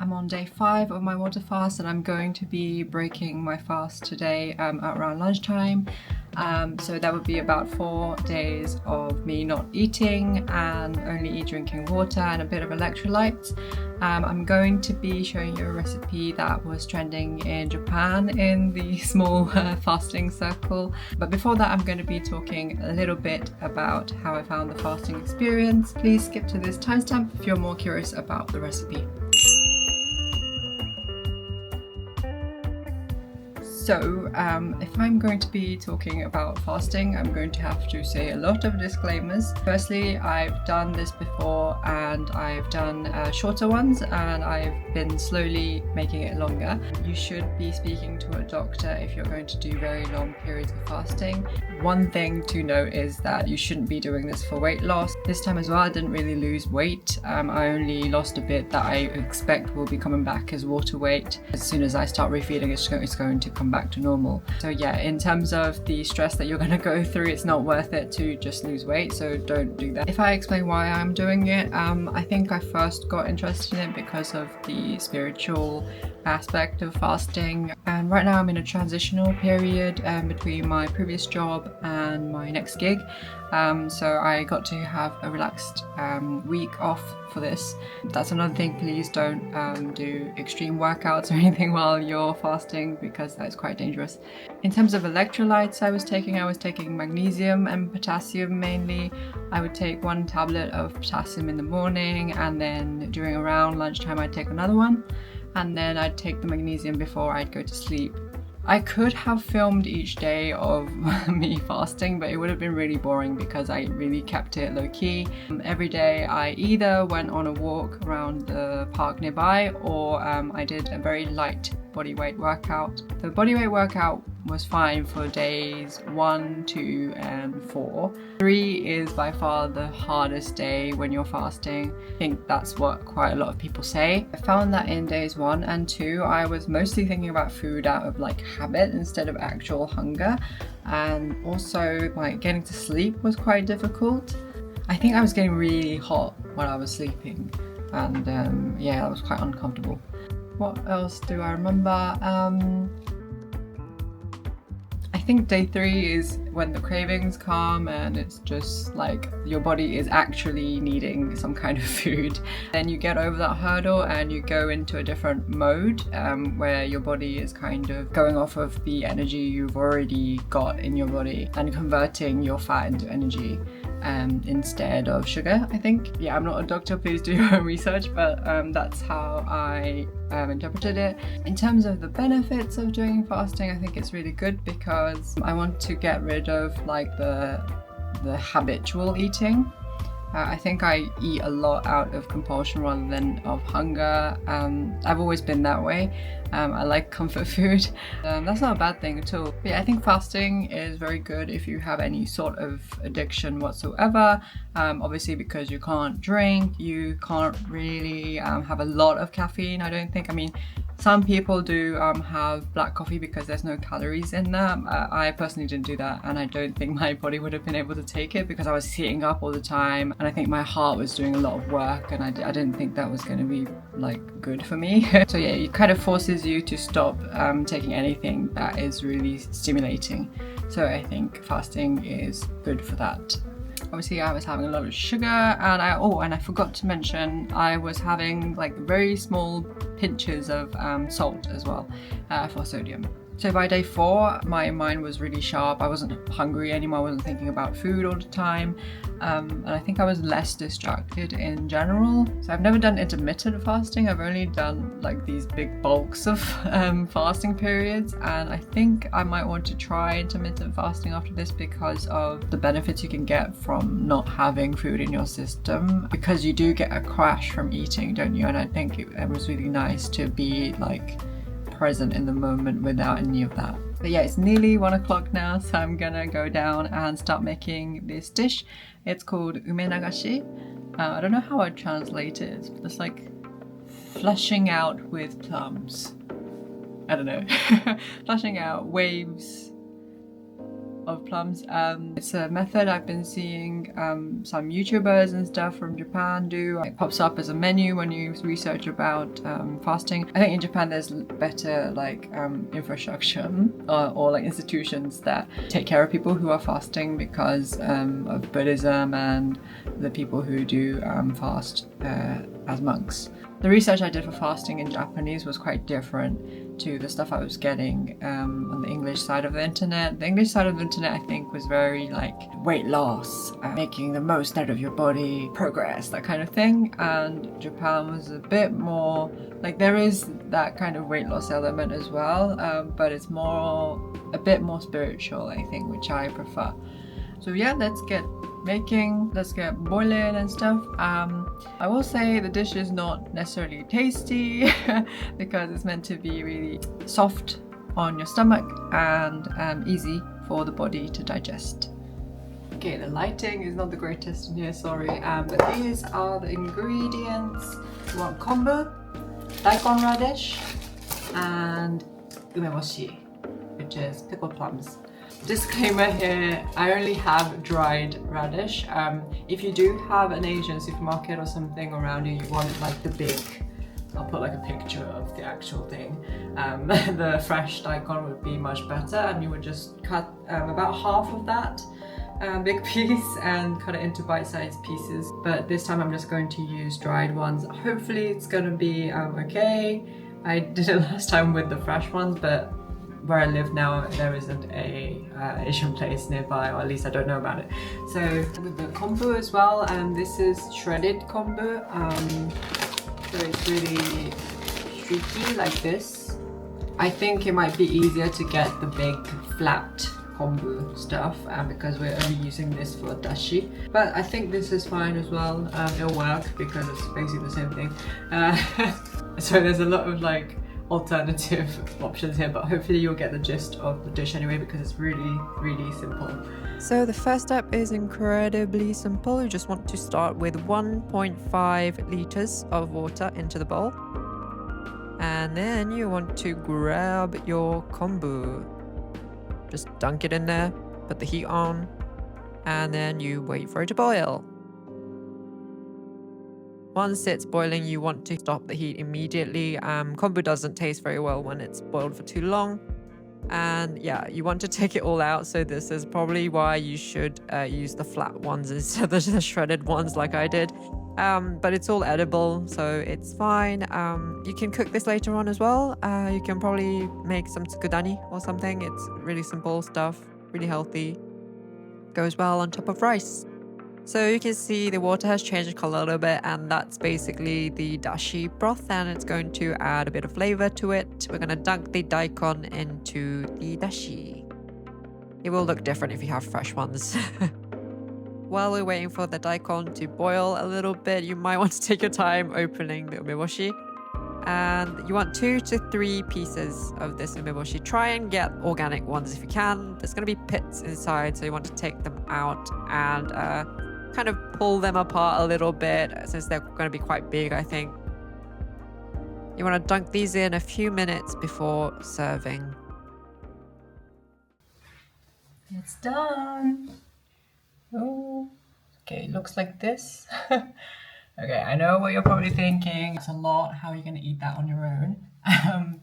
I'm on day 5 of my water fast, and I'm going to be breaking my fast today at around lunchtime. So that would be about 4 days of me not eating and only drinking water and a bit of electrolytes. I'm going to be showing you a recipe that was trending in Japan in the small fasting circle. But before that, I'm going to be talking a little bit about how I found the fasting experience. Please skip to this timestamp if you're more curious about the recipe. So if I'm going to be talking about fasting, I'm going to have to say a lot of disclaimers. Firstly, I've done this before and I've done shorter ones, and I've been slowly making it longer. You should be speaking to a doctor if you're going to do very long periods of fasting. One thing to note is that you shouldn't be doing this for weight loss. This time as well, I didn't really lose weight. I only lost a bit that I expect will be coming back as water weight. As soon as I start refeeding, it's going to come back to normal. So yeah, in terms of the stress that you're going to go through, it's not worth it to just lose weight, so don't do that. If I explain why I'm doing it, I think I first got interested in it because of the spiritual aspect of fasting, and right now I'm in a transitional period between my previous job and my next gig, so I got to have a relaxed week off for this. That's another thing, please don't do extreme workouts or anything while you're fasting, because that's quite dangerous. In terms of electrolytes I was taking magnesium and potassium mainly. I would take 1 tablet of potassium in the morning, and then during around lunchtime I'd take another one, and then I'd take the magnesium before I'd go to sleep. I could have filmed each day of me fasting, but it would have been really boring because I really kept it low key. Every day I either went on a walk around the park nearby, or I did a very light bodyweight workout. The bodyweight workout was fine for days 1, 2 and 4. 3 is by far the hardest day when you're fasting. I think that's what quite a lot of people say. I found that in days 1 and 2 I was mostly thinking about food out of like habit instead of actual hunger, and also like getting to sleep was quite difficult. I think I was getting really hot while I was sleeping, and yeah, that was quite uncomfortable. What else do I remember? I think day 3 is when the cravings come and it's just like your body is actually needing some kind of food. Then you get over that hurdle and you go into a different mode where your body is kind of going off of the energy you've already got in your body and converting your fat into energy instead of sugar, I think. Yeah, I'm not a doctor, please do your own research, but that's how I interpreted it. In terms of the benefits of doing fasting, I think it's really good because I want to get rid of like the habitual eating. I think I eat a lot out of compulsion rather than of hunger. I've always been that way. I like comfort food. That's not a bad thing at all. But yeah, I think fasting is very good if you have any sort of addiction whatsoever. Obviously, because you can't drink, you can't really have a lot of caffeine, I don't think. I mean, some people do have black coffee because there's no calories in that. I personally didn't do that, and I don't think my body would have been able to take it because I was sitting up all the time, and I think my heart was doing a lot of work, and I didn't think that was going to be like good for me. So yeah, it kind of forces you to stop taking anything that is really stimulating. So I think fasting is good for that. Obviously I was having a lot of sugar, and I forgot to mention I was having like very small pinches of salt as well for sodium. So by day 4 my mind was really sharp. I wasn't hungry anymore, I wasn't thinking about food all the time, and I think I was less distracted in general. So I've never done intermittent fasting, I've only done like these big bulks of fasting periods, and I think I might want to try intermittent fasting after this because of the benefits you can get from not having food in your system, because you do get a crash from eating, don't you? And I think it was really nice to be like present in the moment without any of that. But yeah, it's nearly 1 o'clock now, so I'm gonna go down and start making this dish. It's called umenagashi. I don't know how I'd translate it. It's like flushing out with plums. I don't know. Flushing out waves of plums. It's a method I've been seeing some YouTubers and stuff from Japan do. It pops up as a menu when you research about fasting. I think in Japan there's better like infrastructure or like institutions that take care of people who are fasting because of Buddhism and the people who do fast as monks. The research I did for fasting in Japanese was quite different to the stuff I was getting on the English side of the internet. The English side of the internet, I think, was very like weight loss, making the most out of your body, progress, that kind of thing. And Japan was a bit more like there is that kind of weight loss element as well, but it's a bit more spiritual, I think, which I prefer. So yeah, let's get boiling and stuff. I will say the dish is not necessarily tasty because it's meant to be really soft on your stomach and easy for the body to digest. Okay, the lighting is not the greatest in here, sorry, but these are the ingredients. You want kombu, daikon radish, and umeboshi, which is pickled plums. Disclaimer here, I only have dried radish. If you do have an Asian supermarket or something around you want like the big, I'll put like a picture of the actual thing. The fresh daikon would be much better, and you would just cut about half of that big piece and cut it into bite-sized pieces. But this time I'm just going to use dried ones. Hopefully it's gonna be okay. I did it last time with the fresh ones, but where I live now, there isn't a Asian place nearby, or at least I don't know about it. So with the kombu as well, this is shredded kombu. So it's really streaky like this. I think it might be easier to get the big flat kombu stuff because we're only using this for dashi. But I think this is fine as well. It'll work because it's basically the same thing. So there's a lot of like alternative options here, but hopefully you'll get the gist of the dish anyway because it's really, really simple. So the first step is incredibly simple. You just want to start with 1.5 liters of water into the bowl. And then you want to grab your kombu. Just dunk it in there, put the heat on, and then you wait for it to boil. Once it's boiling, you want to stop the heat immediately. Kombu doesn't taste very well when it's boiled for too long. And yeah, you want to take it all out. So this is probably why you should use the flat ones instead of the shredded ones like I did. But it's all edible, so it's fine. You can cook this later on as well. You can probably make some tsukudani or something. It's really simple stuff, really healthy. Goes well on top of rice. So you can see the water has changed color a little bit, and that's basically the dashi broth, and it's going to add a bit of flavor to it. We're going to dunk the daikon into the dashi. It will look different if you have fresh ones. While we're waiting for the daikon to boil a little bit, you might want to take your time opening the umeboshi. And you want 2 to 3 pieces of this umeboshi. Try and get organic ones if you can. There's going to be pits inside, so you want to take them out and kind of pull them apart a little bit since they're going to be quite big, I think. You want to dunk these in a few minutes before serving. It's done. Oh, okay, it looks like this. Okay, I know what you're probably thinking. It's a lot. How are you going to eat that on your own?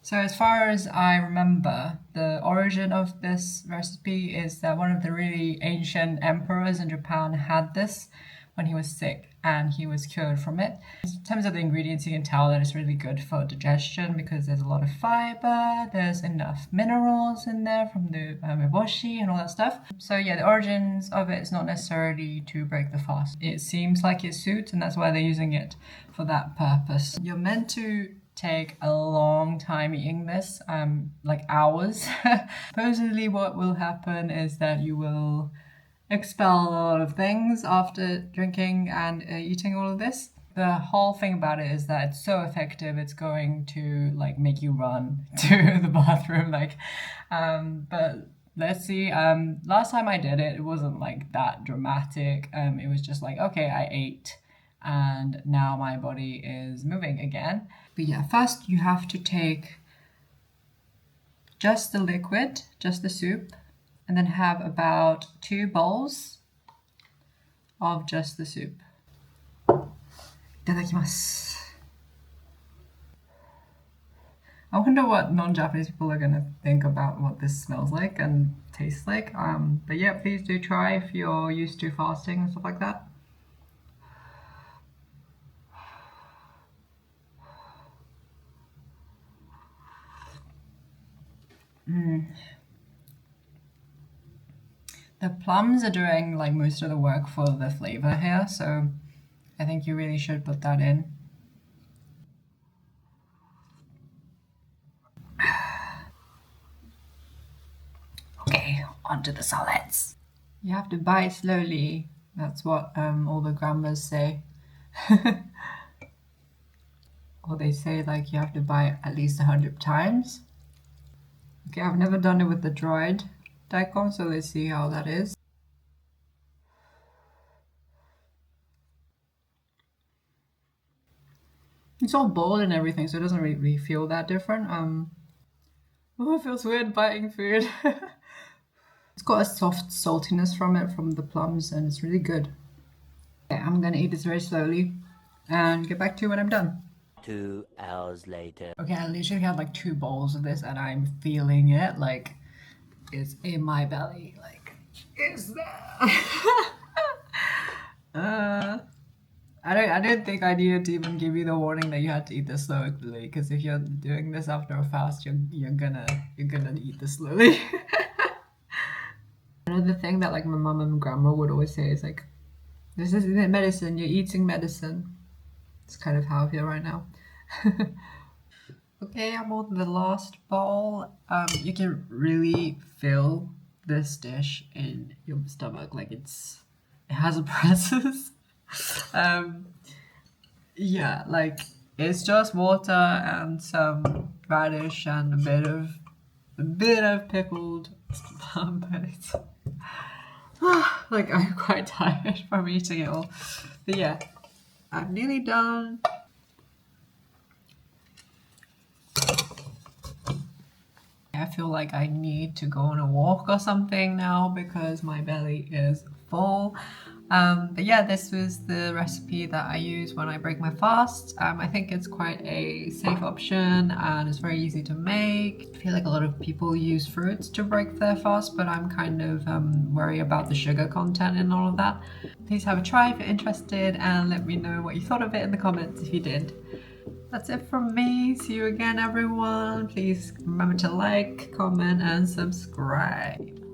So as far as I remember, the origin of this recipe is that one of the really ancient emperors in Japan had this when he was sick and he was cured from it. In terms of the ingredients, you can tell that it's really good for digestion because there's a lot of fiber, there's enough minerals in there from the umeboshi and all that stuff. So yeah, the origins of it is not necessarily to break the fast. It seems like it suits, and that's why they're using it for that purpose. You're meant to take a long time eating this, like hours. Supposedly what will happen is that you will expel a lot of things after drinking and eating all of this. The whole thing about it is that it's so effective, it's going to like make you run to the bathroom, but let's see. Last time I did it, it wasn't like that dramatic. It was just like, okay, I ate and now my body is moving again. But yeah, first you have to take just the liquid, just the soup, and then have about 2 bowls of just the soup. いただきます. I wonder what non-Japanese people are gonna think about what this smells like and tastes like. But yeah, please do try if you're used to fasting and stuff like that. The plums are doing like most of the work for the flavor here, so I think you really should put that in. Okay, onto the solids. You have to bite slowly. That's what all the grandmas say. Or they say like you have to bite at least 100 times. Okay, I've never done it with the dried daikon, so let's see how that is. It's all boiled and everything, so it doesn't really feel that different. Oh, it feels weird biting food. It's got a soft saltiness from it, from the plums, and it's really good. Okay, I'm gonna eat this very slowly and get back to you when I'm done. 2 hours later. Okay, I literally had like 2 bowls of this and I'm feeling it, like it's in my belly, like it's there. I didn't think I needed to even give you the warning that you had to eat this slowly, because if you're doing this after a fast, you're gonna eat this slowly. Another thing that like my mom and grandma would always say is like, this isn't medicine, you're eating medicine. It's kind of how I feel right now. Okay, I'm on the last bowl. You can really feel this dish in your stomach, like it has a presence. Yeah, like it's just water and some radish and a bit of pickled plum, but it's like I'm quite tired from eating it all. But yeah, I'm nearly done. I feel like I need to go on a walk or something now because my belly is full. But yeah, this was the recipe that I use when I break my fast. I think it's quite a safe option and it's very easy to make. I feel like a lot of people use fruits to break their fast, but I'm kind of worried about the sugar content and all of that. Please have a try if you're interested and let me know what you thought of it in the comments if you did. That's it from me. See you again, everyone. Please remember to like, comment, and subscribe.